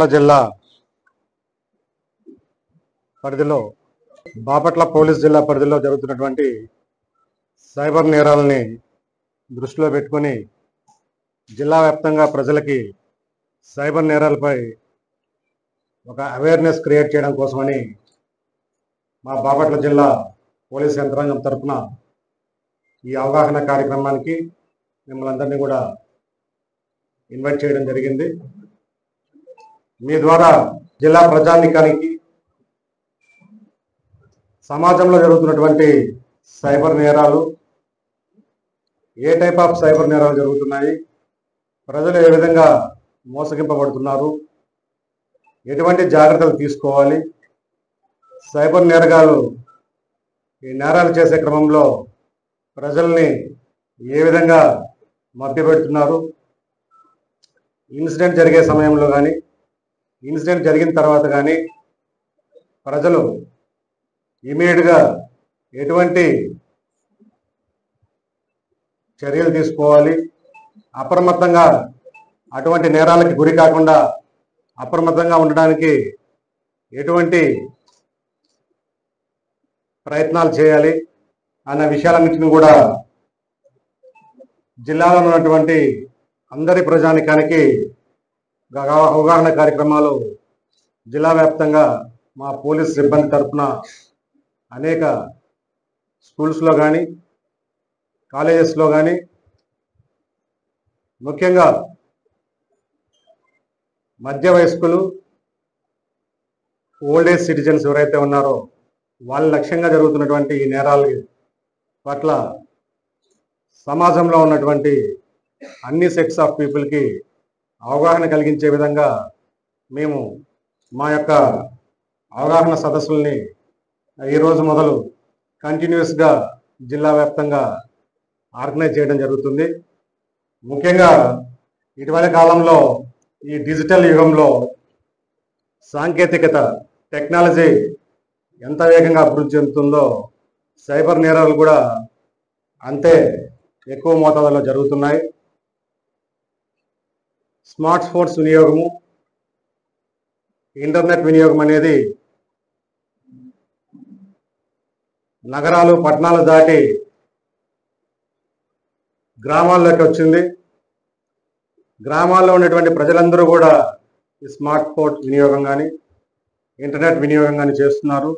బాపట్ల జిల్లా పరిధిలో బాపట్ల పోలీస్ జిల్లా పరిధిలో జరుగుతున్నటువంటి సైబర్ నేరాలని దృష్టిలో పెట్టుకొని జిల్లా వ్యాప్తంగా ప్రజలకి సైబర్ నేరాలపై ఒక అవేర్నెస్ క్రియేట్ చేయడం కోసమని మా బాపట్ల జిల్లా పోలీస్ యంత్రాంగం తరఫున ఈ అవగాహన కార్యక్రమానికి మిమ్మల్ని అందరినీ కూడా ఇన్వైట్ చేయడం జరిగింది. మీ ద్వారా జిల్లా ప్రజానీకానికి సమాజంలో జరుగుతున్నటువంటి సైబర్ నేరాలు, ఏ టైప్ ఆఫ్ సైబర్ నేరాలు జరుగుతున్నాయి, ప్రజలు ఏ విధంగా మోసగింపబడుతున్నారు, ఎటువంటి జాగ్రత్తలు తీసుకోవాలి, సైబర్ నేరగాలు ఈ నేరాలు చేసే క్రమంలో ప్రజల్ని ఏ విధంగా మభ్యపెడుతున్నారు, ఇన్సిడెంట్ జరిగే సమయంలో కానీ ఇన్సిడెంట్ జరిగిన తర్వాత కానీ ప్రజలు ఇమీడియట్గా ఎటువంటి చర్యలు తీసుకోవాలి, అప్రమత్తంగా అటువంటి నేరాలకి గురి కాకుండా అప్రమత్తంగా ఉండడానికి ఎటువంటి ప్రయత్నాలు చేయాలి అన్న విషయాలన్నింటినీ కూడా జిల్లాలో ఉన్నటువంటి అందరి ప్రజానికానికి అవగాహన కార్యక్రమాలు జిల్లా వ్యాప్తంగా మా పోలీస్ సిబ్బంది తరఫున అనేక స్కూల్స్లో కానీ కాలేజెస్లో కానీ ముఖ్యంగా మధ్య వయస్కులు, ఓల్డ్ ఏజ్ సిటిజన్స్ ఎవరైతే ఉన్నారో వాళ్ళ లక్ష్యంగా జరుగుతున్నటువంటి ఈ నేరాల పట్ల సమాజంలో ఉన్నటువంటి అన్ని సెక్స్ ఆఫ్ పీపుల్కి అవగాహన కలిగించే విధంగా మేము మా యొక్క అవగాహన సదస్సుల్ని ఈరోజు మొదలు కంటిన్యూస్గా జిల్లా వ్యాప్తంగా ఆర్గనైజ్ చేయడం జరుగుతుంది. ముఖ్యంగా ఇటీవల కాలంలో ఈ డిజిటల్ యుగంలో సాంకేతికత, టెక్నాలజీ ఎంత వేగంగా అభివృద్ధి చెందుతుందో సైబర్ నేరాలు కూడా అంతే ఎక్కువ మోతాదులో జరుగుతున్నాయి. స్మార్ట్ ఫోన్స్ వినియోగము, ఇంటర్నెట్ వినియోగం అనేది నగరాలు, పట్టణాలు దాటి గ్రామాల్లోకి వచ్చింది. గ్రామాల్లో ఉన్నటువంటి ప్రజలందరూ కూడా ఈ స్మార్ట్ ఫోన్ వినియోగం కానీ ఇంటర్నెట్ వినియోగం కానీ చేస్తున్నారు,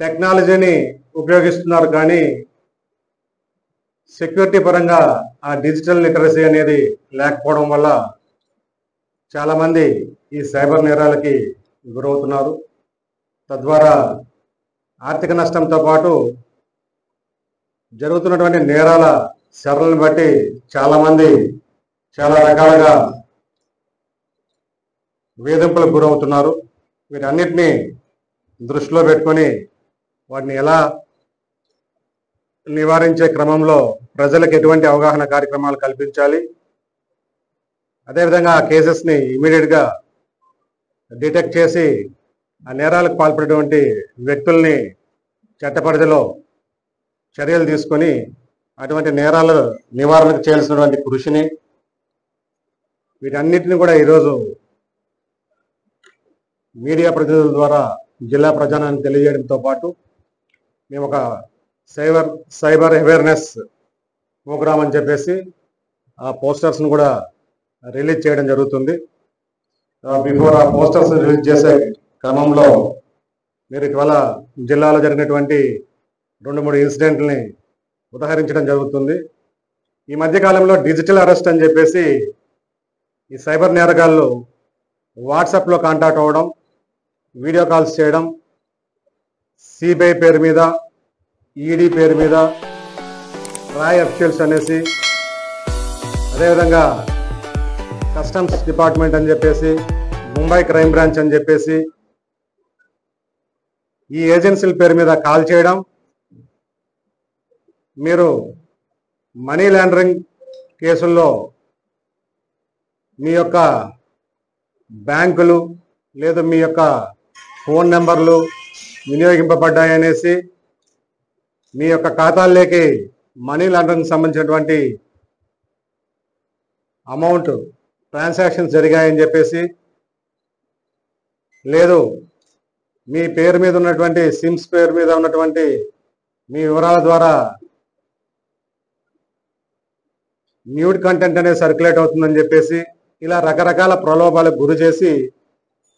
టెక్నాలజీని ఉపయోగిస్తున్నారు. కానీ సెక్యూరిటీ పరంగా ఆ డిజిటల్ లిటరసీ అనేది లేకపోవడం వల్ల చాలామంది ఈ సైబర్ నేరాలకి గురవుతున్నారు. తద్వారా ఆర్థిక నష్టంతో పాటు జరుగుతున్నటువంటి నేరాల సరళను బట్టి చాలామంది చాలా రకాలుగా వేధింపులకు గురవుతున్నారు. వీటన్నిటినీ దృష్టిలో పెట్టుకొని వాటిని ఎలా నివారించే క్రమంలో ప్రజలకు ఎటువంటి అవగాహన కార్యక్రమాలు కల్పించాలి, అదేవిధంగా ఆ కేసెస్ని ఇమీడియట్గా డిటెక్ట్ చేసి ఆ నేరాలకు పాల్పడేటువంటి వ్యక్తుల్ని చట్టపరిధిలో చర్యలు తీసుకొని అటువంటి నేరాల నివారణకు చేయాల్సినటువంటి కృషిని, వీటన్నిటిని కూడా ఈరోజు మీడియా ప్రతినిధుల ద్వారా జిల్లా ప్రజానానికి తెలియజేయడంతో పాటు మేము ఒక సైబర్ అవేర్నెస్ ప్రోగ్రామ్ అని చెప్పేసి ఆ పోస్టర్స్ను కూడా రిలీజ్ చేయడం జరుగుతుంది. బిఫోర్ ఆ పోస్టర్స్ రిలీజ్ చేసే క్రమంలో మీరు ఇటీవల జిల్లాలో జరిగినటువంటి 2-3 ఇన్సిడెంట్లని ఉదహరించడం జరుగుతుంది. ఈ మధ్యకాలంలో డిజిటల్ అరెస్ట్ అని చెప్పేసి ఈ సైబర్ నేరగాళ్ళు వాట్సాప్లో కాంటాక్ట్ అవ్వడం, వీడియో కాల్స్ చేయడం, సిబిఐ పేరు మీద, ఈడీ పేరు మీద, రాయ్ అఫీషియల్స్ అనేసి, అదేవిధంగా కస్టమ్స్ డిపార్ట్మెంట్ అని చెప్పేసి, ముంబై క్రైమ్ బ్రాంచ్ అని చెప్పేసి ఈ ఏజెన్సీల పేరు మీద కాల్ చేయడం, మీరు మనీ లాండరింగ్ కేసుల్లో మీ యొక్క బ్యాంకులు లేదా మీ యొక్క ఫోన్ నెంబర్లు వినియోగింపబడ్డాయనేసి మీ యొక్క ఖాతాల్లోకి మనీ లాండరింగ్ సంబంధించినటువంటి అమౌంట్ ట్రాన్సాక్షన్స్ జరిగాయని చెప్పేసి, లేదు మీ పేరు మీద ఉన్నటువంటి సిమ్స్ పేరు మీద ఉన్నటువంటి మీ వివరాల ద్వారా న్యూడ్ కంటెంట్ అనేది సర్క్యులేట్ అవుతుందని చెప్పేసి, ఇలా రకరకాల ప్రలోభాలకు గురి చేసి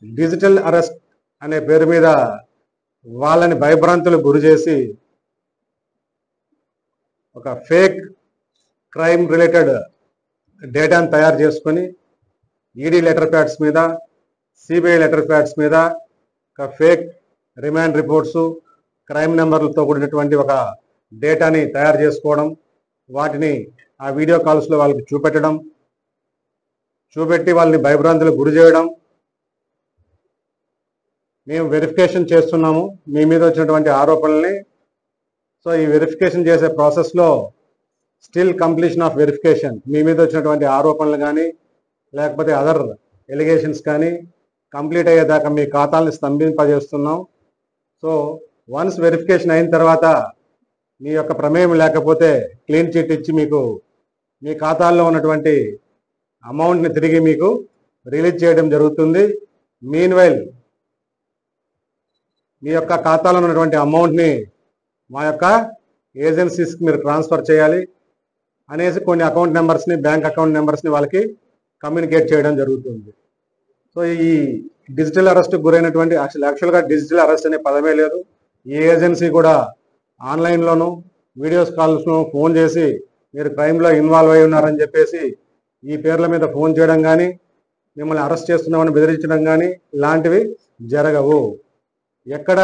డిజిటల్ అరెస్ట్ అనే పేరు మీద వాళ్ళని భయభ్రాంతులకు గురి చేసి ఒక ఫేక్ క్రైమ్ రిలేటెడ్ డేటాను తయారు చేసుకొని ఈడీ లెటర్ ప్యాడ్స్ మీద, సిబిఐ లెటర్ ప్యాడ్స్ మీద ఒక ఫేక్ రిమాండ్ రిపోర్ట్స్, క్రైమ్ నెంబర్లతో కూడినటువంటి ఒక డేటాని తయారు చేసుకోవడం, వాటిని ఆ వీడియో కాల్స్లో వాళ్ళకి చూపెట్టి వాళ్ళని భయభ్రాంతులకు గురి చేయడం. మేము వెరిఫికేషన్ చేస్తున్నాము మీ మీద వచ్చినటువంటి ఆరోపణల్ని. సో ఈ వెరిఫికేషన్ చేసే ప్రాసెస్లో స్టిల్ కంప్లీషన్ ఆఫ్ వెరిఫికేషన్, మీ మీద వచ్చినటువంటి ఆరోపణలు కానీ లేకపోతే అదర్ ఎలిగేషన్స్ కానీ కంప్లీట్ అయ్యేదాకా మీ ఖాతాలని స్తంభింపజేస్తున్నాం. సో వన్స్ వెరిఫికేషన్ అయిన తర్వాత మీ యొక్క ప్రమేయం లేకపోతే క్లీన్ చిట్ ఇచ్చి మీకు మీ ఖాతాల్లో ఉన్నటువంటి అమౌంట్ని తిరిగి మీకు రిలీజ్ చేయడం జరుగుతుంది. మీన్వైల్ మీ యొక్క ఖాతాలో ఉన్నటువంటి అమౌంట్ని మా యొక్క ఏజెన్సీస్కి మీరు ట్రాన్స్ఫర్ చేయాలి అనేసి కొన్ని అకౌంట్ నెంబర్స్ని, బ్యాంక్ అకౌంట్ నెంబర్స్ని వాళ్ళకి కమ్యూనికేట్ చేయడం జరుగుతుంది. సో ఈ డిజిటల్ అరెస్ట్కి గురైనటువంటి యాక్చువల్గా డిజిటల్ అరెస్ట్ అనే పదమే లేదు. ఏ ఏజెన్సీ కూడా ఆన్లైన్లోనూ వీడియోస్ కాల్స్ను ఫోన్ చేసి మీరు క్రైమ్లో ఇన్వాల్వ్ అయి ఉన్నారని చెప్పేసి ఈ పేర్ల మీద ఫోన్ చేయడం కానీ, మిమ్మల్ని అరెస్ట్ చేస్తున్నామని బెదిరించడం కానీ ఇలాంటివి జరగవు. ఎక్కడ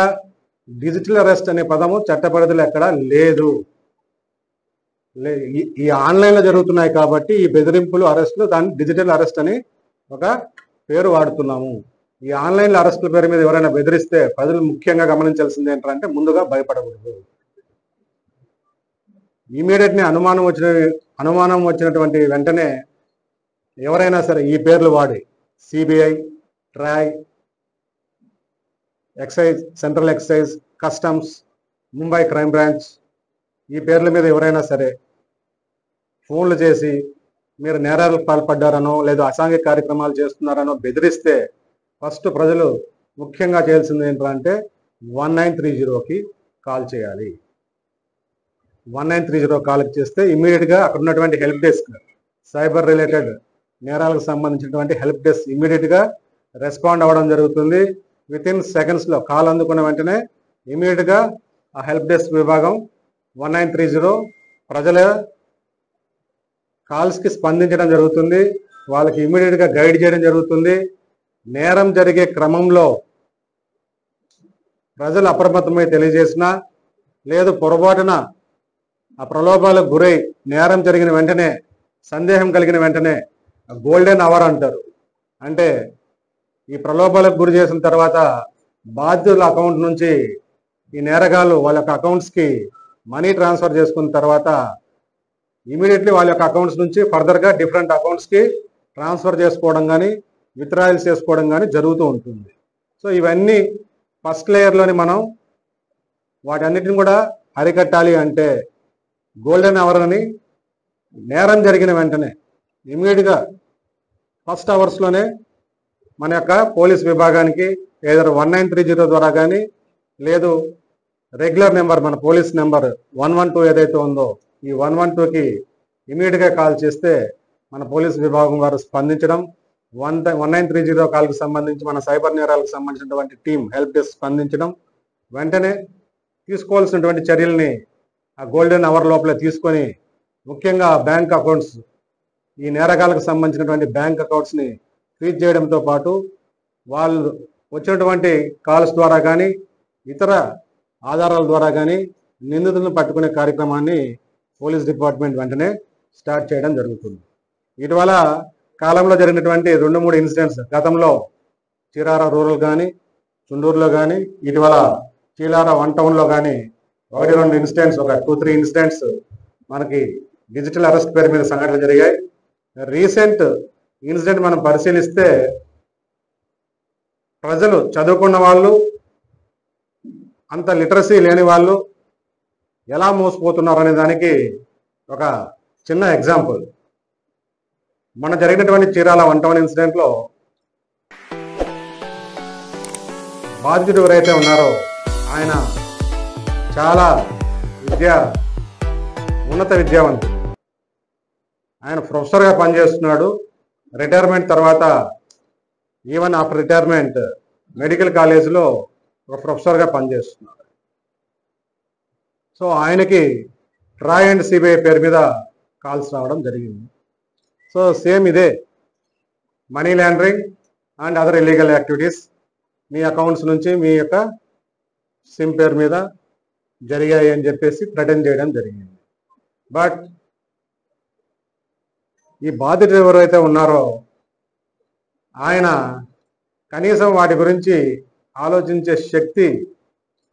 డిజిటల్ అరెస్ట్ అనే పదము చట్ట పరిధిలో ఎక్కడ లేదు. ఈ ఆన్లైన్లో జరుగుతున్నాయి కాబట్టి ఈ బెదిరింపులు, అరెస్టులు దాన్ని డిజిటల్ అరెస్ట్ అని ఒక పేరు వాడుతున్నాము. ఈ ఆన్లైన్లో అరెస్టుల పేరు మీద ఎవరైనా బెదిరిస్తే ప్రజలు ముఖ్యంగా గమనించాల్సింది ఏంటంటే ముందుగా భయపడకూడదు. ఇమీడియట్లీ అనుమానం వచ్చినటువంటి వెంటనే ఎవరైనా సరే ఈ పేర్లు వాడి CBI, TRAI, excise, central excise, customs, Mumbai crime branch ఈ పేర్ల మీద ఎవరైనా సరే ఫోన్లు చేసి మీరు నేరాలకు పాల్పడ్డారనో లేదా అసాంఘిక కార్యక్రమాలు చేస్తున్నారనో బెదిరిస్తే ఫస్ట్ ప్రజలు ముఖ్యంగా చేయాల్సింది ఏంటంటే 1930కి కాల్ చేయాలి. 1930 కాల్కి చేస్తే ఇమీడియట్గా అక్కడ ఉన్నటువంటి హెల్ప్ డెస్క్, సైబర్ రిలేటెడ్ నేరాలకు సంబంధించినటువంటి హెల్ప్ డెస్క్ ఇమీడియట్గా రెస్పాండ్ అవ్వడం జరుగుతుంది. వితిన్ సెకండ్స్లో కాల్ అందుకున్న వెంటనే ఇమీడియట్గా ఆ హెల్ప్ డెస్క్ విభాగం 1930 ప్రజల కాల్స్కి స్పందించడం జరుగుతుంది. వాళ్ళకి ఇమీడియట్గా గైడ్ చేయడం జరుగుతుంది. నేరం జరిగే క్రమంలో ప్రజలు అప్రమత్తమై తెలియజేసినా లేదు పొరపాటున ఆ ప్రలోభాలకు గురై నేరం జరిగిన వెంటనే, సందేహం కలిగిన వెంటనే గోల్డెన్ అవర్ అంటారు. అంటే ఈ ప్రలోభాలకు గురి చేసిన తర్వాత బాధ్యుల అకౌంట్ నుంచి ఈ నేరగాళ్ళు వాళ్ళ యొక్క అకౌంట్స్కి మనీ ట్రాన్స్ఫర్ చేసుకున్న తర్వాత ఇమీడియట్లీ వాళ్ళ యొక్క అకౌంట్స్ నుంచి ఫర్దర్గా డిఫరెంట్ అకౌంట్స్కి ట్రాన్స్ఫర్ చేసుకోవడం కానీ విత్డ్రాయల్స్ చేసుకోవడం కానీ జరుగుతూ ఉంటుంది. సో ఇవన్నీ ఫస్ట్ లేయర్లోని మనం వాటన్నిటిని కూడా అరికట్టాలి అంటే గోల్డెన్ అవర్ అని నేరం జరిగిన వెంటనే ఇమీడియట్గా ఫస్ట్ అవర్స్లోనే మన యొక్క పోలీస్ విభాగానికి ఏదో 1930 ద్వారా కానీ లేదు రెగ్యులర్ నెంబర్ మన పోలీస్ నెంబర్ 112 ఏదైతే ఉందో ఈ 112కి ఇమీడియట్గా కాల్ చేస్తే మన పోలీస్ విభాగం వారు స్పందించడం, 1930 కాల్కి సంబంధించి మన సైబర్ నేరాలకు సంబంధించినటువంటి టీం హెల్ప్ డెస్క్ స్పందించడం, వెంటనే తీసుకోవాల్సినటువంటి చర్యల్ని ఆ గోల్డెన్ అవర్ లోపలే తీసుకొని ముఖ్యంగా బ్యాంక్ అకౌంట్స్, ఈ నేరగాలకు సంబంధించినటువంటి బ్యాంక్ అకౌంట్స్ని ఫ్రీజ్ చేయడంతో పాటు వాళ్ళు వచ్చినటువంటి కాల్స్ ద్వారా కానీ ఇతర ఆధారాల ద్వారా కానీ నిందితులను పట్టుకునే కార్యక్రమాన్ని పోలీస్ డిపార్ట్మెంట్ వెంటనే స్టార్ట్ చేయడం జరుగుతుంది. ఇటీవల కాలంలో జరిగినటువంటి 2-3 ఇన్సిడెంట్స్, గతంలో చీరాల రూరల్ కానీ చుండూరులో కానీ ఇటీవల చీలార 1 టౌన్లో కానీ 1-2 ఇన్సిడెంట్స్, ఒక 2-3 ఇన్సిడెంట్స్ మనకి డిజిటల్ అరెస్ట్ పేరు మీద సంఘటనలు జరిగాయి. రీసెంట్ ఇన్సిడెంట్ మనం పరిశీలిస్తే ప్రజలు చదువుకున్న వాళ్ళు, అంత లిటరసీ లేని వాళ్ళు ఎలా మోసపోతున్నారు అనే దానికి ఒక చిన్న ఎగ్జాంపుల్. మన జరిగినటువంటి చీరాల 1 ఇన్సిడెంట్లో బాధితుడు ఎవరైతే ఉన్నారో ఆయన చాలా ఉన్నత విద్యావంతుడు. ఆయన ప్రొఫెసర్గా పనిచేస్తున్నాడు. రిటైర్మెంట్ తర్వాత ఈవెన్ ఆఫ్టర్ రిటైర్మెంట్ మెడికల్ కాలేజీలో ఒక ప్రొఫెసర్గా పనిచేస్తున్నాడు. సో ఆయనకి ట్రాయ్ అండ్ సిబిఐ పేరు మీద కాల్స్ రావడం జరిగింది. సో సేమ్ ఇదే money laundering and other illegal activities me accounts నుంచి మీ యొక్క సిమ్ పేరు మీద జరిగాయి అని చెప్పేసి థ్రెటన్ చేయడం జరిగింది. బట్ ఈ బాధితుడు ఎవరైతే ఉన్నారో ఆయన కనీసం వాటి గురించి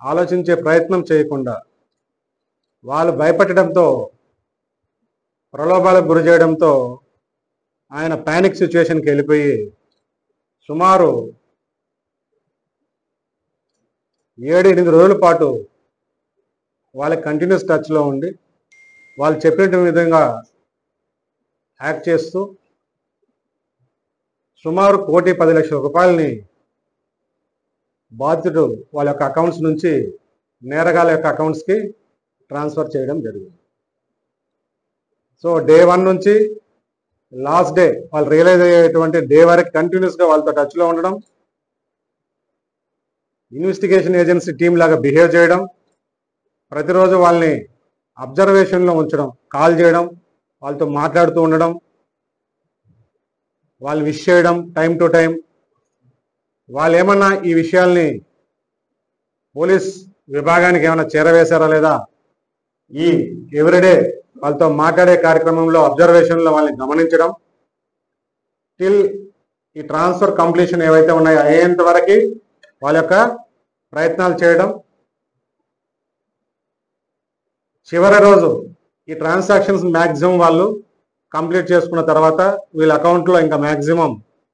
ఆలోచించే ప్రయత్నం చేయకుండా వాళ్ళు భయపెట్టడంతో, ప్రలోభాలకు గురి చేయడంతో ఆయన ప్యానిక్ సిచ్యువేషన్కి వెళ్ళిపోయి సుమారు 7-8 రోజుల పాటు వాళ్ళకి కంటిన్యూస్ టచ్లో ఉండి వాళ్ళు చెప్పిన విధంగా యాక్ట్ చేస్తూ సుమారు 1,10,00,000 రూపాయలని బాధితుడు వాళ్ళ యొక్క అకౌంట్స్ నుంచి నేరగాల యొక్క అకౌంట్స్కి ట్రాన్స్ఫర్ చేయడం జరిగింది. సో డే 1 నుంచి లాస్ట్ డే వాళ్ళు రియలైజ్ అయ్యేటువంటి డే వరకు కంటిన్యూస్గా వాళ్ళతో టచ్లో ఉండడం, ఇన్వెస్టిగేషన్ ఏజెన్సీ టీం లాగా బిహేవ్ చేయడం, ప్రతిరోజు వాళ్ళని అబ్జర్వేషన్లో ఉంచడం, కాల్ చేయడం, వాళ్ళతో మాట్లాడుతూ ఉండడం, వాళ్ళు విష్ చేయడం టైం టు టైం. వాళ్ళు ఏమన్నా ఈ విషయాల్ని పోలీస్ విభాగానికి ఏమైనా చేరవేశారా లేదా, ఈ ఎవ్రీడే వాళ్ళతో మాట్లాడే కార్యక్రమంలో అబ్జర్వేషన్లో వాళ్ళని గమనించడం, టిల్ ఈ ట్రాన్స్ఫర్ కంప్లీషన్ ఏవైతే ఉన్నాయో అయ్యేంత వరకు వాళ్ళ యొక్క ప్రయత్నాలు చేయడం. చివరి రోజు ఈ ట్రాన్సాక్షన్స్ మ్యాక్సిమం వాళ్ళు కంప్లీట్ చేసుకున్న తర్వాత వీళ్ళ అకౌంట్లో ఇంకా మ్యాక్సిమం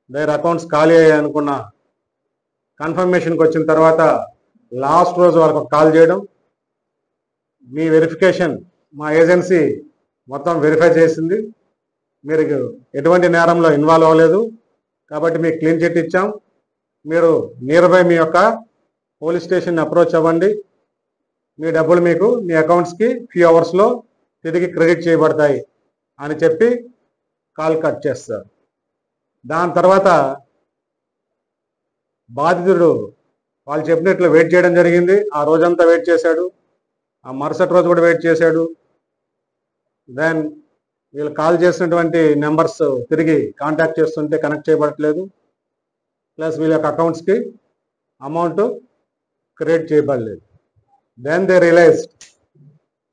దేర్ అకౌంట్స్ ఖాళీ అయ్యాయి అనుకున్న కన్ఫర్మేషన్కి వచ్చిన తర్వాత లాస్ట్ రోజు వాళ్ళకు కాల్ చేయడం, మీ వెరిఫికేషన్ మా ఏజెన్సీ మొత్తం వెరిఫై చేసింది, మీరు ఎటువంటి నేరంలో ఇన్వాల్వ్ అవ్వలేదు కాబట్టి మీకు క్లీన్ చిట్ ఇచ్చాం, మీరు నియర్ బై మీ యొక్క పోలీస్ స్టేషన్ అప్రోచ్ అవ్వండి, మీ డబ్బులు మీకు మీ అకౌంట్స్కి ఫ్యూ అవర్స్లో తిరిగి క్రెడిట్ చేయబడతాయి అని చెప్పి కాల్ కట్ చేస్తారు. దాని తర్వాత బాధితుడు వాళ్ళు చెప్పినట్లు వెయిట్ చేయడం జరిగింది. ఆ రోజంతా వెయిట్ చేశాడు, ఆ మరుసటి రోజు కూడా వెయిట్ చేశాడు. దెన్ వీళ్ళు కాల్ చేసినటువంటి నెంబర్స్ తిరిగి కాంటాక్ట్ చేస్తుంటే కనెక్ట్ చేయబడట్లేదు, ప్లస్ వీళ్ళ యొక్క అకౌంట్స్కి అమౌంట్ క్రెడిట్ చేయబడలేదు. దెన్ దే రియలైజ్డ్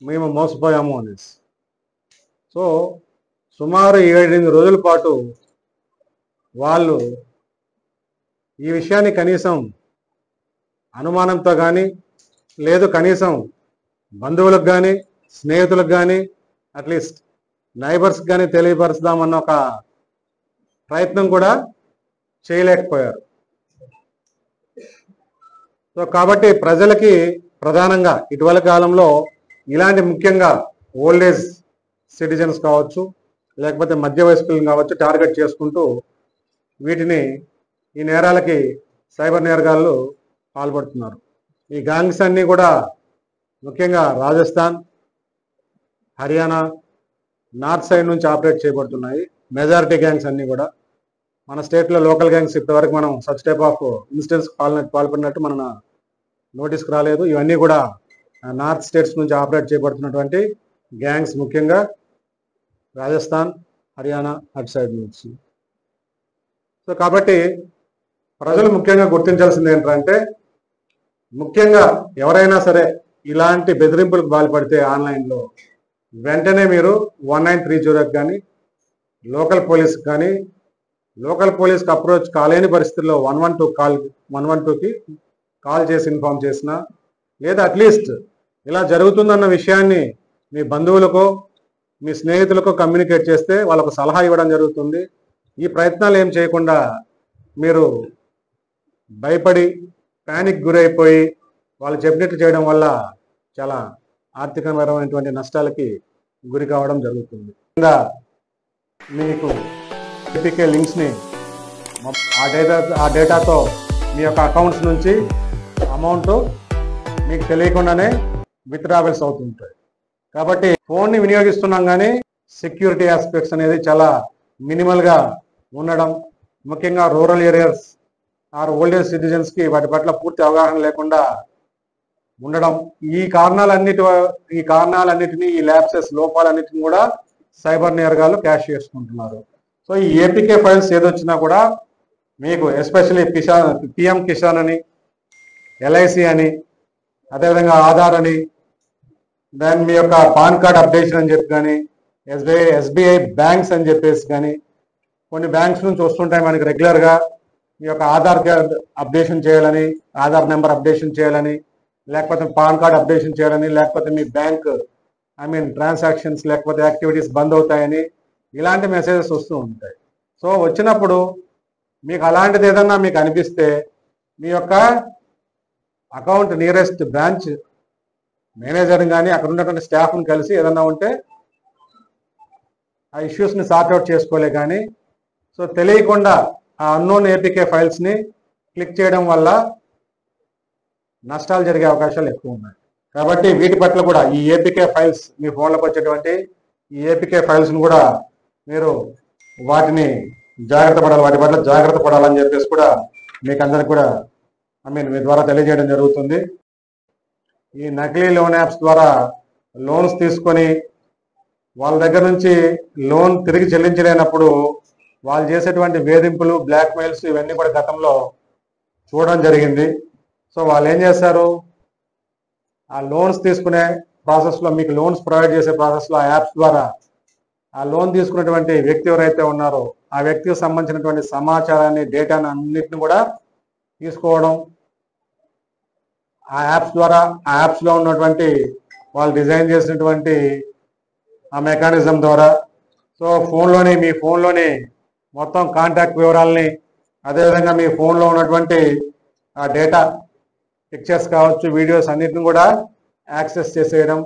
మేము మోసపోయాము అనేసి. సో సుమారు 7-8 రోజుల పాటు వాళ్ళు ఈ విషయాన్ని కనీసం అనుమానంతో కానీ, లేదు కనీసం బంధువులకు కానీ, స్నేహితులకు కానీ, అట్లీస్ట్ నైబర్స్కి కానీ తెలియపరుస్తామన్న ఒక ప్రయత్నం కూడా చేయలేకపోయారు. సో కాబట్టి ప్రజలకి ప్రధానంగా ఇటీవల కాలంలో ఇలాంటి ముఖ్యంగా ఓల్డ్ ఏజ్ సిటిజన్స్ కావచ్చు, లేకపోతే మధ్య వయస్కులను కావచ్చు టార్గెట్ చేసుకుంటూ వీటిని ఈ నేరాలకి సైబర్ నేరగాళ్ళు పాల్పడుతున్నారు. ఈ గ్యాంగ్స్ అన్నీ కూడా ముఖ్యంగా రాజస్థాన్, హర్యానా, నార్త్ సైడ్ నుంచి ఆపరేట్ చేయబడుతున్నాయి. మెజారిటీ గ్యాంగ్స్ అన్నీ కూడా మన స్టేట్లో లోకల్ గ్యాంగ్స్ ఇప్పటివరకు మనం సచ్ టైప్ ఆఫ్ ఇన్సిడెంట్స్ పాల్పడినట్టు మన నోటీస్కి రాలేదు. ఇవన్నీ కూడా నార్త్ స్టేట్స్ నుంచి ఆపరేట్ చేయబడుతున్నటువంటి గ్యాంగ్స్, ముఖ్యంగా రాజస్థాన్, హర్యానా అటు సైడ్ నుంచి. సో కాబట్టి ప్రజలు ముఖ్యంగా గుర్తించాల్సింది ఏంటంటే, ముఖ్యంగా ఎవరైనా సరే ఇలాంటి బెదిరింపులకు పాల్పడితే ఆన్లైన్లో వెంటనే మీరు 1930కి కానీ, లోకల్ పోలీస్కి కానీ, లోకల్ పోలీస్కి అప్రోచ్ కాలేని పరిస్థితుల్లో 112కి కాల్ చేసి ఇన్ఫార్మ్ చేసినా, లేదా అట్లీస్ట్ ఇలా జరుగుతుందన్న విషయాన్ని మీ బంధువులకో మీ స్నేహితులకో కమ్యూనికేట్ చేస్తే వాళ్ళకు సలహా ఇవ్వడం జరుగుతుంది. ఈ ప్రయత్నాలు ఏం చేయకుండా మీరు భయపడి ప్యానిక్ గురైపోయి వాళ్ళు చెప్పినట్టు చేయడం వల్ల చాలా ఆర్థికపరమైనటువంటి నష్టాలకి గురి కావడం జరుగుతుంది. మీకు ఏపీకే లింక్స్ని ఆ డేటాతో మీ యొక్క అకౌంట్స్ నుంచి అమౌంట్ మీకు తెలియకుండానే విత్డ్రావెల్స్ అవుతుంటాయి. కాబట్టి ఫోన్ని వినియోగిస్తున్నాం కానీ సెక్యూరిటీ ఆస్పెక్ట్స్ అనేది చాలా మినిమల్గా ఉండడం, ముఖ్యంగా రూరల్ ఏరియాస్ ఆర్ ఓల్డేజ్ సిటిజన్స్కి వాటి పట్ల పూర్తి అవగాహన లేకుండా ఉండడం, ఈ కారణాలన్నిటినీ ఈ ల్యాప్సెస్ లోపాలన్నిటిని కూడా సైబర్ నేరగాళ్ళు క్యాష్ చేసుకుంటున్నారు. సో ఈ ఏపీకే ఫైల్స్ ఏదొచ్చినా కూడా మీకు ఎస్పెషల్లీ పిఎం కిసాన్ అని, ఎల్ఐసి అని, అదేవిధంగా ఆధార్ అని, దాని మీ యొక్క పాన్ కార్డ్ అప్డేషన్ అని చెప్పి కానీ, ఎస్బీఐ బ్యాంక్స్ అని చెప్పేసి కానీ కొన్ని బ్యాంక్స్ నుంచి వస్తుంటాయి మనకి రెగ్యులర్గా మీ యొక్క ఆధార్ కార్డ్ అప్డేషన్ చేయాలని, ఆధార్ నెంబర్ అప్డేషన్ చేయాలని, లేకపోతే పాన్ కార్డ్ అప్డేషన్ చేయాలని, లేకపోతే మీ బ్యాంక్ ట్రాన్సాక్షన్స్ లేకపోతే యాక్టివిటీస్ బంద్ అవుతాయని ఇలాంటి మెసేజెస్ వస్తూ ఉంటాయి. సో వచ్చినప్పుడు మీకు అలాంటిది ఏదన్నా మీకు అనిపిస్తే మీ యొక్క అకౌంట్ నియరెస్ట్ బ్రాంచ్ మేనేజర్ని కానీ అక్కడ ఉన్నటువంటి స్టాఫ్ని కలిసి ఏదన్నా ఉంటే ఆ ఇష్యూస్ని సార్ట్అవుట్ చేసుకోలే కానీ సో తెలియకుండా ఆ అన్నోన్ ఏపీకే ఫైల్స్ని క్లిక్ చేయడం వల్ల నష్టాలు జరిగే అవకాశాలు ఎక్కువ ఉన్నాయి. కాబట్టి వీటి పట్ల కూడా ఈ ఏపీకే ఫైల్స్ మీ ఫోన్లోకి వచ్చేటువంటి ఈ ఏపీకే ఫైల్స్ని కూడా మీరు వాటిని వాటి పట్ల జాగ్రత్త పడాలని చెప్పేసి కూడా మీకు అందరికి కూడా మీ ద్వారా తెలియజేయడం జరుగుతుంది. ఈ నకిలీ లోన్ యాప్స్ ద్వారా లోన్స్ తీసుకొని వాళ్ళ దగ్గర నుంచి లోన్ తిరిగి చెల్లించలేనప్పుడు వాళ్ళు చేసేటువంటి వేధింపులు, బ్లాక్మెయిల్స్ ఇవన్నీ కూడా గతంలో చూడడం జరిగింది. సో వాళ్ళు ఏం చేస్తారు, ఆ లోన్స్ తీసుకునే ప్రాసెస్లో మీకు లోన్స్ ప్రొవైడ్ చేసే ప్రాసెస్లో ఆ యాప్స్ ద్వారా ఆ లోన్ తీసుకున్నటువంటి వ్యక్తి ఎవరైతే ఉన్నారో ఆ వ్యక్తికి సంబంధించినటువంటి సమాచారాన్ని, డేటాను అన్నిటిని కూడా తీసుకోవడం, ఆ యాప్స్ ద్వారా ఆ యాప్స్లో ఉన్నటువంటి వాళ్ళు డిజైన్ చేసినటువంటి ఆ మెకానిజం ద్వారా సో మీ ఫోన్లోని మొత్తం కాంటాక్ట్ వివరాలని, అదేవిధంగా మీ ఫోన్లో ఉన్నటువంటి ఆ డేటా, పిక్చర్స్ కావచ్చు, వీడియోస్ అన్నిటిని కూడా యాక్సెస్ చేసేయడం.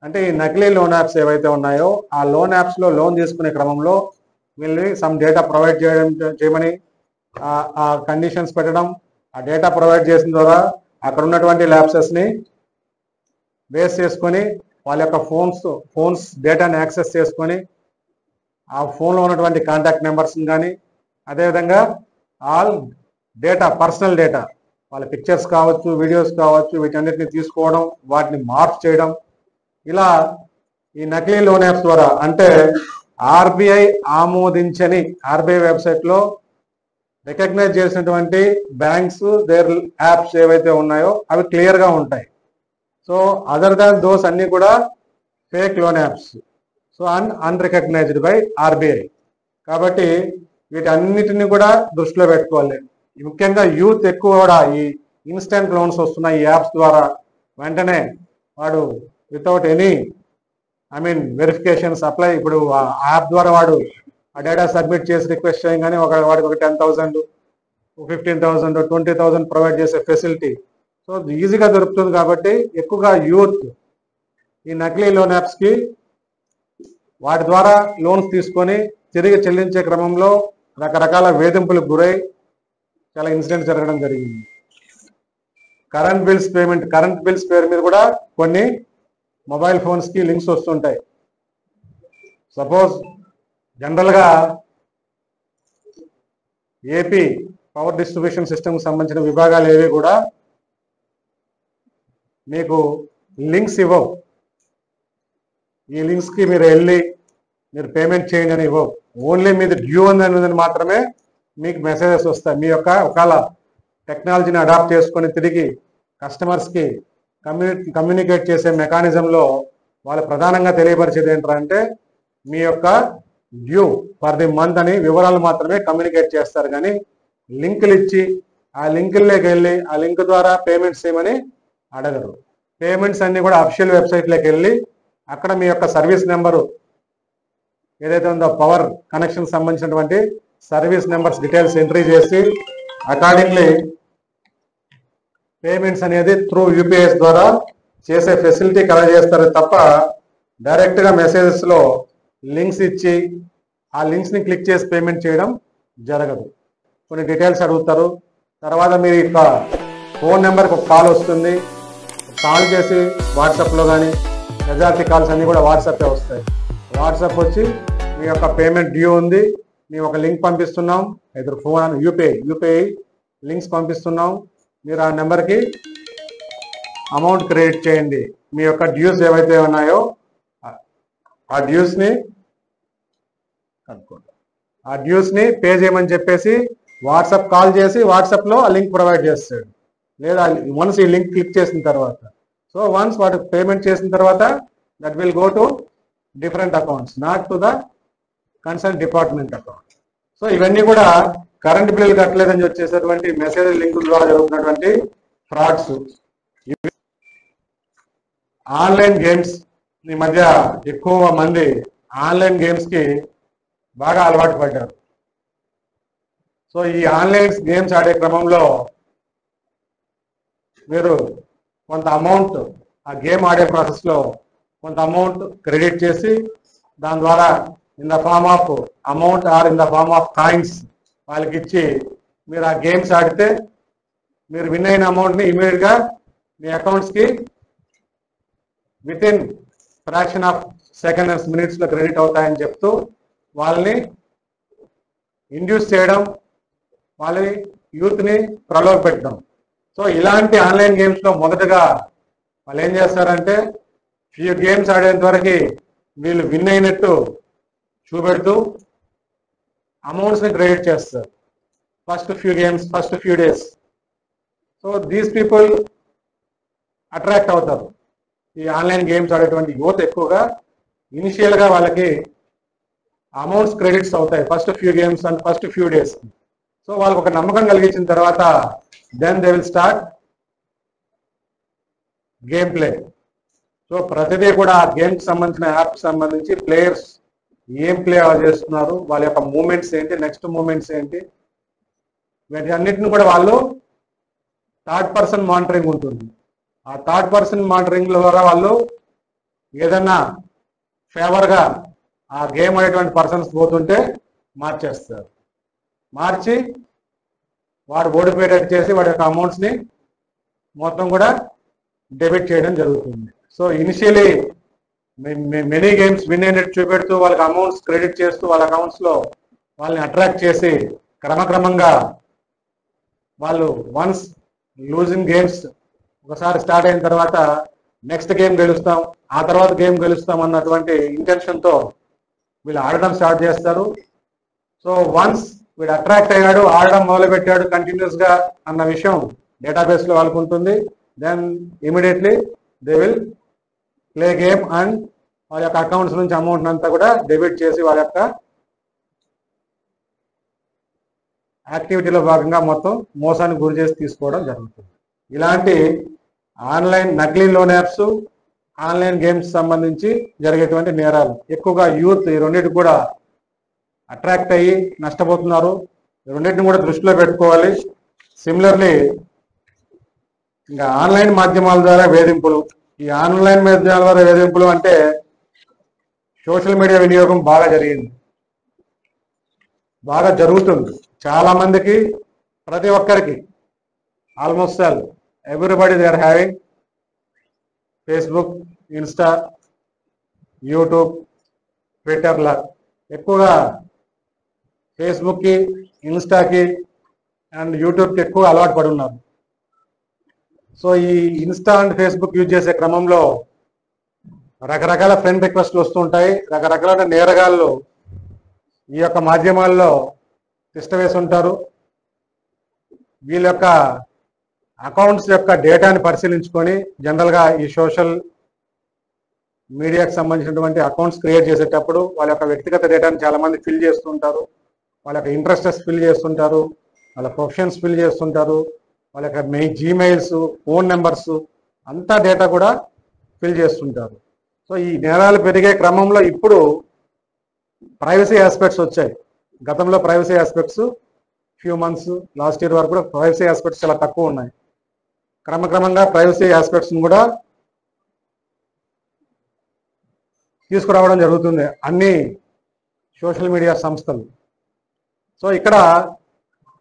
అంటే ఈ నకిలీ లోన్ యాప్స్ ఏవైతే ఉన్నాయో ఆ లోన్ యాప్స్లో లోన్ తీసుకునే క్రమంలో వీళ్ళని సమ్ డేటా ప్రొవైడ్ చేయమని ఆ కండిషన్స్ పెట్టడం, ఆ డేటా ప్రొవైడ్ చేసిన ద్వారా అక్కడ ఉన్నటువంటి ల్యాప్సెస్ని బేస్ చేసుకొని వాళ్ళ యొక్క ఫోన్స్ డేటాని యాక్సెస్ చేసుకొని ఆ ఫోన్లో ఉన్నటువంటి కాంటాక్ట్ నెంబర్స్ని కానీ, అదేవిధంగా ఆల్ డేటా, పర్సనల్ డేటా, వాళ్ళ పిక్చర్స్ కావచ్చు, వీడియోస్ కావచ్చు, వీటన్నిటిని తీసుకోవడం, వాటిని మార్క్ చేయడం, ఇలా ఈ నకిలీ లోన్ యాప్స్ ద్వారా అంటే ఆర్బీఐ ఆమోదించని ఆర్బీఐ వెబ్సైట్లో రికగ్నైజ్ చేసినటువంటి బ్యాంక్స్ దేర్ యాప్స్ ఏవైతే ఉన్నాయో అవి క్లియర్గా ఉంటాయి. సో అదర్ దాన్ దోస్ అన్నీ కూడా fake loan apps, so unrecognised by RBI. కాబట్టి వీటన్నిటిని కూడా దృష్టిలో పెట్టుకోవాలి. ముఖ్యంగా యూత్ ఎక్కువ కూడా ఈ ఇన్స్టెంట్ లోన్స్ వస్తున్నాయి ఈ యాప్స్ ద్వారా. వెంటనే వాడు వితౌట్ ఎనీ వెరిఫికేషన్స్ అప్లై, ఇప్పుడు ఆ యాప్ ద్వారా వాడు ఆ డేటా సబ్మిట్ చేసి రిక్వెస్ట్ చేయగానే వాడికి ఒక 10,000, 15,000, 20,000 ప్రొవైడ్ చేసే ఫెసిలిటీ సో ఈజీగా దొరుకుతుంది. కాబట్టి ఎక్కువగా యూత్ ఈ నకిలీ లోన్ యాప్స్కి వాటి ద్వారా లోన్స్ తీసుకొని తిరిగి చెల్లించే క్రమంలో రకరకాల వేధింపులకు గురై చాలా ఇన్సిడెంట్స్ జరగడం జరిగింది. కరెంట్ బిల్స్ పేరు మీద కూడా కొన్ని మొబైల్ ఫోన్స్కి లింక్స్ వస్తుంటాయి. సపోజ్ జనరల్గా ఏపీ పవర్ డిస్ట్రిబ్యూషన్ సిస్టమ్కి సంబంధించిన విభాగాలు ఏవి కూడా మీకు లింక్స్ ఇవ్వవు. ఈ లింక్స్కి మీరు పేమెంట్ చేయండి అని ఇవ్వవు. ఓన్లీ మీది డ్యూ ఉందని మాత్రమే మీకు మెసేజెస్ వస్తాయి. మీ యొక్క ఒకవేళ టెక్నాలజీని అడాప్ట్ చేసుకొని తిరిగి కస్టమర్స్కి కమ్యూనికేట్ చేసే మెకానిజంలో వాళ్ళు ప్రధానంగా తెలియపరిచేది ఏంటంటే మీ యొక్క డ్యూ ఫర్ ది మంత్ అని వివరాలు మాత్రమే కమ్యూనికేట్ చేస్తారు. కానీ లింకులు ఇచ్చి ఆ లింకుల్లోకి వెళ్ళి ఆ లింక్ ద్వారా పేమెంట్స్ చేయమని అడగరు. పేమెంట్స్ అన్నీ కూడా అఫిషియల్ వెబ్సైట్లోకి వెళ్ళి అక్కడ మీ యొక్క సర్వీస్ నెంబరు ఏదైతే ఉందో పవర్ కనెక్షన్ సంబంధించినటువంటి సర్వీస్ నెంబర్స్ డీటెయిల్స్ ఎంట్రీ చేసి అకార్డింగ్లీ పేమెంట్స్ అనేది త్రూ యూపీఐస్ ద్వారా చేసే ఫెసిలిటీ కలగజేస్తారు తప్ప డైరెక్ట్గా మెసేజెస్లో లింక్స్ ఇచ్చి ఆ లింక్స్ని క్లిక్ చేసి పేమెంట్ చేయడం జరగదు. కొన్ని డీటెయిల్స్ అడుగుతారు. తర్వాత మీ యొక్క ఫోన్ నెంబర్కి ఒక కాల్ వస్తుంది. కాల్ చేసి వాట్సాప్లో కానీ మెజారిటీ కాల్స్ అన్నీ కూడా వాట్సాపే వస్తాయి. వాట్సాప్ వచ్చి మీ యొక్క పేమెంట్ డ్యూ ఉంది, మేము ఒక లింక్ పంపిస్తున్నాం, ఇద్దరు ఫోన్ యూపీఐ లింక్స్ పంపిస్తున్నాం, మీరు ఆ నెంబర్కి అమౌంట్ క్రెడిట్ చేయండి, మీ యొక్క డ్యూస్ ఏవైతే ఉన్నాయో ఆ డ్యూస్ని పే చేయమని చెప్పేసి వాట్సాప్ కాల్ చేసి వాట్సాప్లో ఆ లింక్ ప్రొవైడ్ చేస్తాడు. లేదా వన్స్ ఈ లింక్ క్లిక్ చేసిన తర్వాత, సో వన్స్ వాటి పేమెంట్ చేసిన తర్వాత that will go to different accounts, not to the concern department account. So ఇవన్నీ కూడా కరెంట్ బిల్లులు కట్టలేదని వచ్చేసేటువంటి మెసేజ్ లింకుల ద్వారా జరుగుతున్నటువంటి ఫ్రాడ్స్. ఆన్లైన్ గేమ్స్ ఈ మధ్య ఎక్కువ మంది ఆన్లైన్ గేమ్స్కి బాగా అలవాటు పడ్డారు. సో ఈ ఆన్లైన్ గేమ్స్ ఆడే క్రమంలో మీరు కొంత అమౌంట్ ఆ గేమ్ ఆడే ప్రాసెస్లో కొంత అమౌంట్ క్రెడిట్ చేసి దాని ద్వారా in the form of amount or in the form of coins వాళ్ళకి ఇచ్చి మీరు ఆ గేమ్స్ ఆడితే మీరు విన్ అయిన అమౌంట్ని ఇమీడియట్గా మీ అకౌంట్స్కి with in fraction of seconds మినిట్స్లో క్రెడిట్ అవుతాయని చెప్తూ వాళ్ళని ఇండ్యూస్ చేయడం, వాళ్ళ యూత్ని ప్రలోభ పెట్టడం. సో ఇలాంటి ఆన్లైన్ గేమ్స్లో మొదటగా వాళ్ళు ఏం చేస్తారంటే ఫ్యూ గేమ్స్ ఆడేంత వరకు వీళ్ళు విన్ అయినట్టు చూపెడుతూ అమౌంట్స్ని క్రెడిట్ చేస్తారు first few games, first few days. So these people attract అవుతారు. ఈ ఆన్లైన్ గేమ్స్ ఆడేటువంటి యువత ఎక్కువగా ఇనిషియల్గా వాళ్ళకి అమౌంట్స్ క్రెడిట్స్ అవుతాయి first few games and first few days. So వాళ్ళకి ఒక నమ్మకం కలిగించిన తర్వాత then they will start game play. So ప్రతిదీ కూడా ఆ గేమ్కి సంబంధించిన యాప్కి సంబంధించి ప్లేయర్స్ ఏం ప్లే చేస్తున్నారు, వాళ్ళ యొక్క మూమెంట్స్ ఏంటి, నెక్స్ట్ మూమెంట్స్ ఏంటి, వీటి అన్నిటిని కూడా వాళ్ళు థర్డ్ పర్సన్ మానిటరింగ్ ఉంటుంది. ఆ థర్డ్ పర్సన్ మానిటరింగ్ ద్వారా వాళ్ళు ఏదన్నా ఫేవర్గా ఆ గేమ్ అనేటువంటి పర్సన్స్ పోతుంటే మార్చేస్తారు. మార్చి వాడు ఓడిపోయేటట్టు చేసి వాడి యొక్క అమౌంట్స్ని మొత్తం కూడా డెబిట్ చేయడం జరుగుతుంది. So initially many games win అయినట్టు చూపెడుతూ వాళ్ళకి అమౌంట్స్ క్రెడిట్ చేస్తూ వాళ్ళ అకౌంట్స్లో వాళ్ళని అట్రాక్ట్ చేసి క్రమక్రమంగా వాళ్ళు వన్స్ లూజింగ్ గేమ్స్ ఒకసారి స్టార్ట్ అయిన తర్వాత నెక్స్ట్ గేమ్ గెలుస్తాం, ఆ తర్వాత గేమ్ గెలుస్తాం అన్నటువంటి ఇంటెన్షన్తో వీళ్ళు ఆడడం స్టార్ట్ చేస్తారు. సో వన్స్ వీడు అట్రాక్ట్ అయ్యాడు, ఆడడం మొదలుపెట్టాడు కంటిన్యూస్గా అన్న విషయం డేటాబేస్లో వాళ్ళకు ఉంటుంది. Then immediately they will play game and వాళ్ళ యొక్క అకౌంట్స్ నుంచి అమౌంట్ అంతా కూడా డెబిట్ చేసి వాళ్ళ యొక్క యాక్టివిటీలో భాగంగా మొత్తం మోసానికి గురి చేసి తీసుకోవడం జరుగుతుంది. ఇలాంటి ఆన్లైన్ నకిలీ లోన్ యాప్స్, ఆన్లైన్ గేమ్స్ సంబంధించి జరిగేటువంటి నేరాలు ఎక్కువగా యూత్ ఈ రెండింటి కూడా అట్రాక్ట్ అయ్యి నష్టపోతున్నారు. ఈ రెండింటిని కూడా దృష్టిలో పెట్టుకోవాలి. సిమిలర్లీ ఇంకా ఆన్లైన్ మాధ్యమాల ద్వారా వేధింపులు, ఈ ఆన్లైన్ మాధ్యమాల ద్వారా వేధింపులు అంటే సోషల్ మీడియా వినియోగం బాగా జరిగింది, బాగా జరుగుతుంది. చాలా మందికి, ప్రతి ఒక్కరికి, almost all everybody they are having Facebook, Insta, YouTube, ట్విట్టర్లా ఎక్కువగా ఫేస్బుక్కి, ఇన్స్టాకి అండ్ యూట్యూబ్కి ఎక్కువ అలవాటు పడి ఉన్నారు. సో ఈ ఇన్స్టా అండ్ ఫేస్బుక్ యూజ్ చేసే క్రమంలో రకరకాల ఫ్రెండ్ రిక్వెస్ట్లు వస్తుంటాయి. రకరకాల నేరగాళ్ళు ఈ యొక్క మాధ్యమాల్లో తిష్టవేసి ఉంటారు. వీళ్ళ యొక్క అకౌంట్స్ యొక్క డేటాని పరిశీలించుకొని జనరల్గా ఈ సోషల్ మీడియాకి సంబంధించినటువంటి అకౌంట్స్ క్రియేట్ చేసేటప్పుడు వాళ్ళ యొక్క వ్యక్తిగత డేటాని చాలామంది ఫిల్ చేస్తుంటారు. వాళ్ళ యొక్క ఇంట్రెస్ట్స్ ఫిల్ చేస్తుంటారు, వాళ్ళ ప్రొఫెషన్స్ ఫిల్ చేస్తుంటారు, వాళ్ళ యొక్క జీమెయిల్స్, ఫోన్ నెంబర్స్ అంతా డేటా కూడా ఫిల్ చేస్తుంటారు. సో ఈ నేరాలు పెరిగే క్రమంలో ఇప్పుడు ప్రైవసీ ఆస్పెక్ట్స్ వచ్చాయి. గతంలో privacy aspects few months last year వరకు కూడా ప్రైవసీ ఆస్పెక్ట్స్ చాలా తక్కువ ఉన్నాయి. క్రమక్రమంగా ప్రైవసీ ఆస్పెక్ట్స్ని కూడా తీసుకురావడం జరుగుతుంది అన్ని సోషల్ మీడియా సంస్థలు. సో ఇక్కడ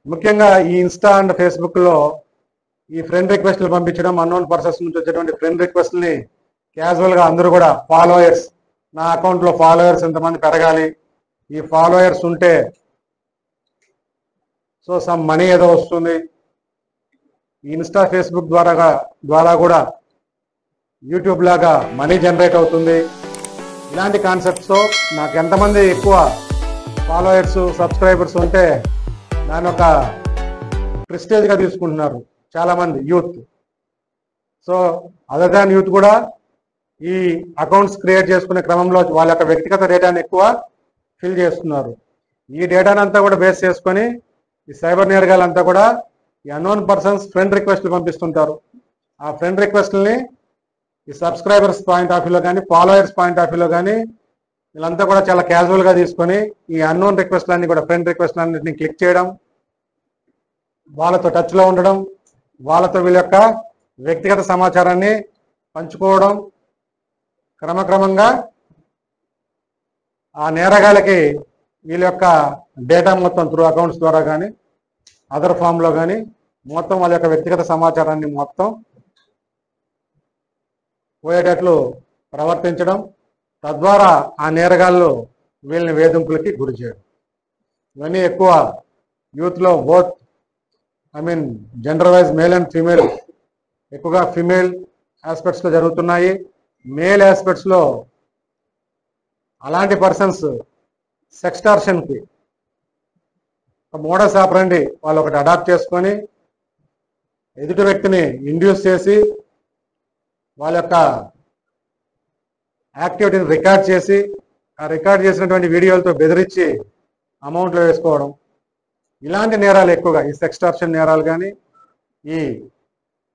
ముఖ్యంగా ఈ ఇన్స్టా అండ్ ఫేస్బుక్లో ఈ ఫ్రెండ్ రిక్వెస్ట్లు పంపించడం, అన్నోన్ పర్సన్స్ నుంచి వచ్చేటువంటి ఫ్రెండ్ రిక్వెస్ట్ని క్యాజువల్గా అందరూ కూడా ఫాలోయర్స్, నా అకౌంట్లో ఫాలోయర్స్ ఎంతమంది పెరగాలి, ఈ ఫాలోయర్స్ ఉంటే సో సమ్ మనీ ఏదో వస్తుంది, ఇన్స్టా ఫేస్బుక్ ద్వారా కూడా యూట్యూబ్ లాగా మనీ జనరేట్ అవుతుంది, ఇలాంటి కాన్సెప్ట్స్తో నాకు ఎంతమంది ఎక్కువ ఫాలోయర్స్ సబ్స్క్రైబర్స్ ఉంటే దాని ఒక ప్రెస్టేజ్గా తీసుకుంటున్నారు చాలామంది youth. So other than youth కూడా ఈ అకౌంట్స్ క్రియేట్ చేసుకునే క్రమంలో వాళ్ళ యొక్క వ్యక్తిగత డేటాను ఎక్కువ ఫిల్ చేస్తున్నారు. ఈ డేటాను అంతా కూడా బేస్ చేసుకొని ఈ సైబర్ నేరగాళ్ళంతా కూడా ఈ అన్నోన్ పర్సన్స్ ఫ్రెండ్ రిక్వెస్ట్లు పంపిస్తుంటారు. ఆ ఫ్రెండ్ రిక్వెస్ట్లని ఈ సబ్స్క్రైబర్స్ పాయింట్ ఆఫ్ వ్యూలో కానీ ఫాలోయర్స్ పాయింట్ ఆఫ్ వ్యూలో కానీ వీళ్ళంతా కూడా చాలా క్యాజువల్గా తీసుకొని ఈ అన్నోన్ రిక్వెస్ట్లన్నీ కూడా ఫ్రెండ్ రిక్వెస్ట్లన్నింటినీ క్లిక్ చేయడం, వాళ్ళతో టచ్లో ఉండడం, వాళ్ళతో వీళ్ళ యొక్క వ్యక్తిగత సమాచారాన్ని పంచుకోవడం, క్రమక్రమంగా ఆ నేరగాళ్ళకి వీళ్ళ యొక్క డేటా మొత్తం త్రూ అకౌంట్స్ ద్వారా కానీ అదర్ ఫామ్లో కానీ మొత్తం వాళ్ళ యొక్క వ్యక్తిగత సమాచారాన్ని మొత్తం పోయేటట్లు ప్రవర్తించడం, తద్వారా ఆ నేరగాళ్ళు వీళ్ళని వేధింపులకి గురి చేయడం. ఇవన్నీ ఎక్కువ యూత్లో both gender wise male and female, ఎక్కువగా ఫీమేల్ ఆస్పెక్ట్స్లో జరుగుతున్నాయి. మేల్ ఆస్పెక్ట్స్లో అలాంటి పర్సన్స్ సెక్స్టార్షన్కి మోడస్ ఆపరండి వాళ్ళు ఒకటి అడాప్ట్ చేసుకొని ఎదుటి వ్యక్తిని ఇండ్యూస్ చేసి వాళ్ళ యొక్క యాక్టివిటీని రికార్డ్ చేసి ఆ రికార్డ్ చేసినటువంటి వీడియోలతో బెదిరించి అమౌంట్లు వేసుకోవడం, ఇలాంటి నేరాలు ఎక్కువగా ఈ సెక్స్టార్షన్ నేరాలు కానీ ఈ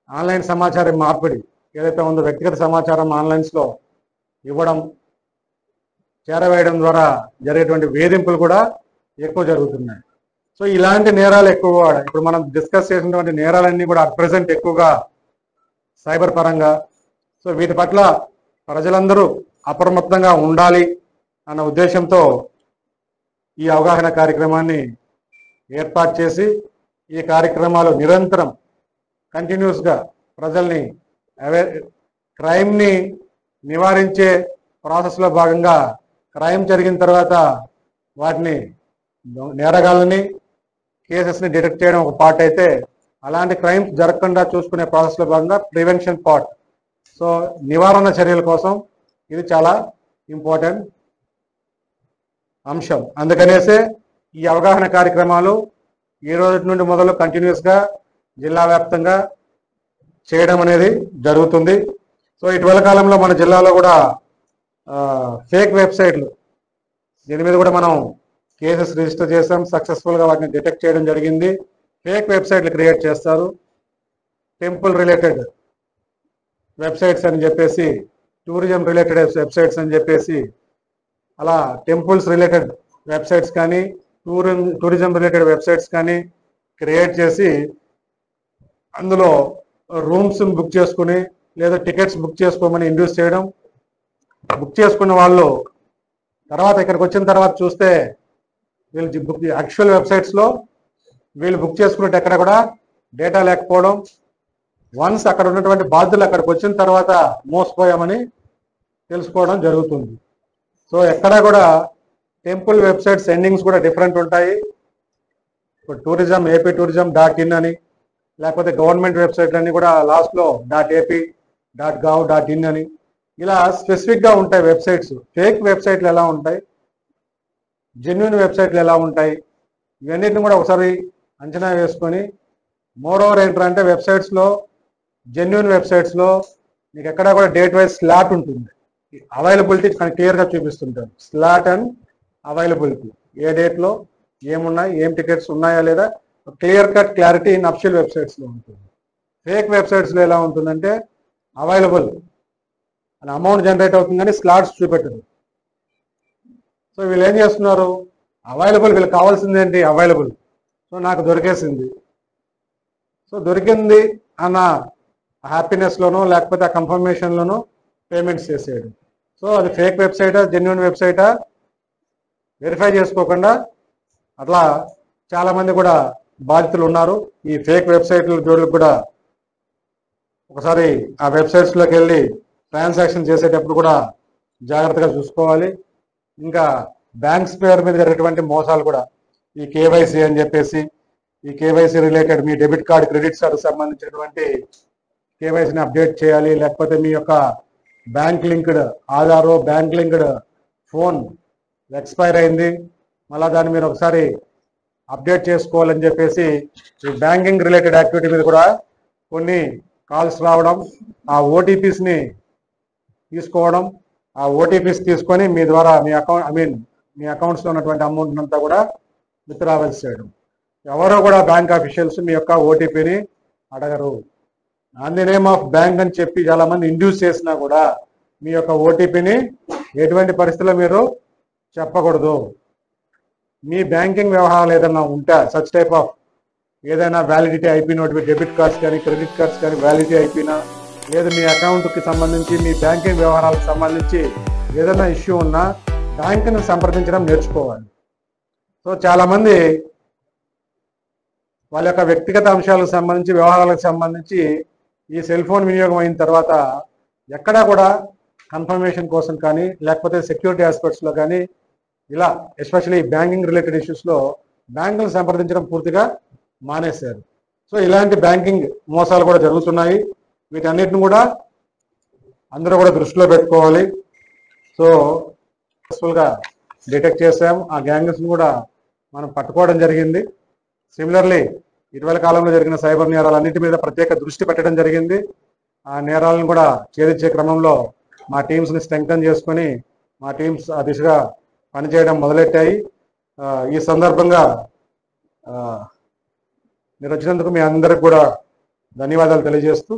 ఆన్లైన్ సమాచారం మార్పిడి ఏదైతే ఉందో వ్యక్తిగత సమాచారం ఆన్లైన్స్లో ఇవ్వడం, చేరవేయడం ద్వారా జరిగేటువంటి వేధింపులు కూడా ఎక్కువ జరుగుతున్నాయి. సో ఇలాంటి నేరాలు ఎక్కువగా ఇప్పుడు మనం డిస్కస్ చేసినటువంటి నేరాలన్నీ కూడా అట్ ప్రెసెంట్ ఎక్కువగా సైబర్ పరంగా. సో వీటి పట్ల ప్రజలందరూ అప్రమత్తంగా ఉండాలి అన్న ఉద్దేశంతో ఈ అవగాహన కార్యక్రమాన్ని ఏర్పాటు చేసి ఈ కార్యక్రమాలు నిరంతరం కంటిన్యూస్గా ప్రజల్ని క్రైమ్ని నివారించే ప్రాసెస్లో భాగంగా క్రైమ్ జరిగిన తర్వాత వాటిని నేరగాళ్ళని కేసెస్ని డిటెక్ట్ చేయడం ఒక పార్ట్ అయితే, అలాంటి క్రైమ్స్ జరగకుండా చూసుకునే ప్రాసెస్లో భాగంగా ప్రివెన్షన్ పార్ట్. సో నివారణ చర్యల కోసం ఇది చాలా ఇంపార్టెంట్ అంశం. అందుకనేసే ఈ అవగాహన కార్యక్రమాలు ఈ రోజు నుండి మొదలు కంటిన్యూస్గా జిల్లా వ్యాప్తంగా చేయడం అనేది జరుగుతుంది. సో ఇటీవల కాలంలో మన జిల్లాలో కూడా ఫేక్ వెబ్సైట్లు, దీని మీద కూడా మనం కేసెస్ రిజిస్టర్ చేసాం, సక్సెస్ఫుల్గా వాటిని డిటెక్ట్ చేయడం జరిగింది. ఫేక్ వెబ్సైట్లు క్రియేట్ చేస్తారు, టెంపుల్ రిలేటెడ్ వెబ్సైట్స్ అని చెప్పేసి, టూరిజం రిలేటెడ్ వెబ్సైట్స్ అని చెప్పేసి, అలా టెంపుల్స్ రిలేటెడ్ వెబ్సైట్స్ కానీ టూరిజం రిలేటెడ్ వెబ్సైట్స్ కానీ క్రియేట్ చేసి అందులో రూమ్స్ బుక్ చేసుకుని లేదా టికెట్స్ బుక్ చేసుకోమని ఇండ్యూస్ చేయడం. బుక్ చేసుకున్న వాళ్ళు తర్వాత ఇక్కడికి వచ్చిన తర్వాత చూస్తే వీళ్ళు బుక్ యాక్చువల్ వెబ్సైట్స్లో వీళ్ళు బుక్ చేసుకున్నట్టు ఎక్కడ కూడా డేటా లేకపోవడం, వన్స్ అక్కడ ఉన్నటువంటి బాధ్యులు అక్కడికి వచ్చిన తర్వాత మోసపోయామని తెలుసుకోవడం జరుగుతుంది. సో ఎక్కడ కూడా టెంపుల్ వెబ్సైట్స్ ఎండింగ్స్ కూడా డిఫరెంట్ ఉంటాయి. ఇప్పుడు టూరిజం ఏపీ టూరిజం .in అని, లేకపోతే గవర్నమెంట్ వెబ్సైట్లన్నీ కూడా లాస్ట్లో .ap .gov.in అని ఇలా స్పెసిఫిక్గా ఉంటాయి వెబ్సైట్స్. ఫేక్ వెబ్సైట్లు ఎలా ఉంటాయి, జెన్యున్ వెబ్సైట్లు ఎలా ఉంటాయి, ఇవన్నిటిని కూడా ఒకసారి అంచనా వేసుకొని, మోర్ ఓవర్ ఏంటంటే వెబ్సైట్స్లో జెన్యున్ వెబ్సైట్స్లో మీకు ఎక్కడ కూడా డేట్ వైజ్ స్లాట్ ఉంటుంది, అవైలబిలిటీ క్లియర్గా చూపిస్తుంటారు. స్లాట్ అండ్ అవైలబిలిటీ, ఏ డేట్లో ఏమున్నాయి, ఏం టికెట్స్ ఉన్నాయా లేదా clear cut clarity in official వెబ్సైట్స్లో ఉంటుంది. ఫేక్ వెబ్సైట్స్లో ఎలా ఉంటుందంటే అవైలబుల్ అని అమౌంట్ జనరేట్ అవుతుంది కానీ స్లాట్స్ చూపెట్టదు. సో వీళ్ళు ఏం చేస్తున్నారు, అవైలబుల్, వీళ్ళకి కావాల్సింది ఏంటి, అవైలబుల్, సో నాకు దొరికేసింది, సో దొరికింది అన్న హ్యాపీనెస్లోనో లేకపోతే ఆ కన్ఫర్మేషన్లోనో పేమెంట్స్ చేసేయడం. సో అది ఫేక్ వెబ్సైటా జెన్యున్ వెబ్సైటా వెరిఫై చేసుకోకుండా అట్లా చాలా మంది కూడా బాధితులు ఉన్నారు. ఈ ఫేక్ వెబ్సైట్ల జోడులకు కూడా ఒకసారి ఆ వెబ్సైట్స్లోకి వెళ్ళి ట్రాన్సాక్షన్ చేసేటప్పుడు కూడా జాగ్రత్తగా చూసుకోవాలి. ఇంకా బ్యాంక్స్ పేరు మీద జరిగేటువంటి మోసాలు కూడా ఈ కేవైసీ అని చెప్పేసి, ఈ కేవైసీ రిలేటెడ్ మీ డెబిట్ కార్డు, క్రెడిట్ కార్డు సంబంధించినటువంటి కేవైసీని అప్డేట్ చేయాలి. లేకపోతే మీ యొక్క బ్యాంక్ లింక్డ్ ఆధారో, బ్యాంక్ లింక్డ్ ఫోన్ ఎక్స్పైర్ అయింది, మళ్ళీ దాన్ని మీరు ఒకసారి అప్డేట్ చేసుకోవాలని చెప్పేసి ఈ బ్యాంకింగ్ రిలేటెడ్ యాక్టివిటీ మీద కూడా కొన్ని కాల్స్ రావడం, ఆ ఓటీపీస్ని తీసుకోవడం, ఆ ఓటీపీస్ తీసుకొని మీ ద్వారా మీ అకౌంట్స్లో ఉన్నటువంటి అమౌంట్ అంతా కూడా విత్డ్రావెల్స్ చేయడం. ఎవరో కూడా బ్యాంక్ ఆఫీషియల్స్ మీ యొక్క ఓటీపీని అడగరు. On the name of bank అని చెప్పి చాలా మంది ఇండ్యూస్ చేసినా కూడా మీ యొక్క ఓటీపీని ఎటువంటి పరిస్థితుల్లో మీరు చెప్పకూడదు. మీ బ్యాంకింగ్ వ్యవహారాలు ఏదైనా ఉంటే సచ్ టైప్ ఆఫ్ ఏదైనా వ్యాలిడిటీ అయిపోయినటువంటి డెబిట్ కార్డ్స్ కానీ, క్రెడిట్ కార్డ్స్ కానీ వ్యాలిడిటీ అయిపోయినా, లేదా మీ అకౌంట్కి సంబంధించి, మీ బ్యాంకింగ్ వ్యవహారాలకు సంబంధించి ఏదైనా ఇష్యూ ఉన్నా బ్యాంకును సంప్రదించడం నేర్చుకోవాలి. సో చాలామంది వాళ్ళ యొక్క వ్యక్తిగత అంశాలకు సంబంధించి, వ్యవహారాలకు సంబంధించి ఈ సెల్ ఫోన్ వినియోగం అయిన తర్వాత ఎక్కడా కూడా కన్ఫర్మేషన్ కోసం కానీ, లేకపోతే సెక్యూరిటీ ఆస్పెక్ట్స్లో కానీ, ఇలా ఎస్పెషల్లీ బ్యాంకింగ్ రిలేటెడ్ ఇష్యూస్లో బ్యాంకులను సంప్రదించడం పూర్తిగా మానేశారు. సో ఇలాంటి బ్యాంకింగ్ మోసాలు కూడా జరుగుతున్నాయి. వీటన్నిటిని కూడా అందరూ కూడా దృష్టిలో పెట్టుకోవాలి. సో సక్సెస్ఫుల్గా డిటెక్ట్ చేసాం. ఆ గ్యాంగ్స్ని కూడా మనం పట్టుకోవడం జరిగింది. సిమిలర్లీ ఇటీవల కాలంలో జరిగిన సైబర్ నేరాలన్నింటి మీద ప్రత్యేక దృష్టి పెట్టడం జరిగింది. ఆ నేరాలను కూడా ఛేదించే క్రమంలో మా టీమ్స్ని స్ట్రెంగ్తన్ చేసుకొని మా టీమ్స్ ఆ దిశగా పనిచేయడం మొదలెట్టాయి. ఈ సందర్భంగా మీరు వచ్చినందుకు మీ అందరికి కూడా ధన్యవాదాలు తెలియజేస్తూ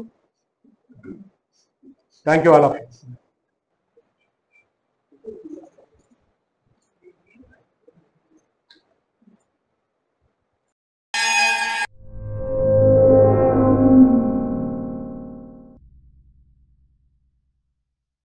thank you all of you.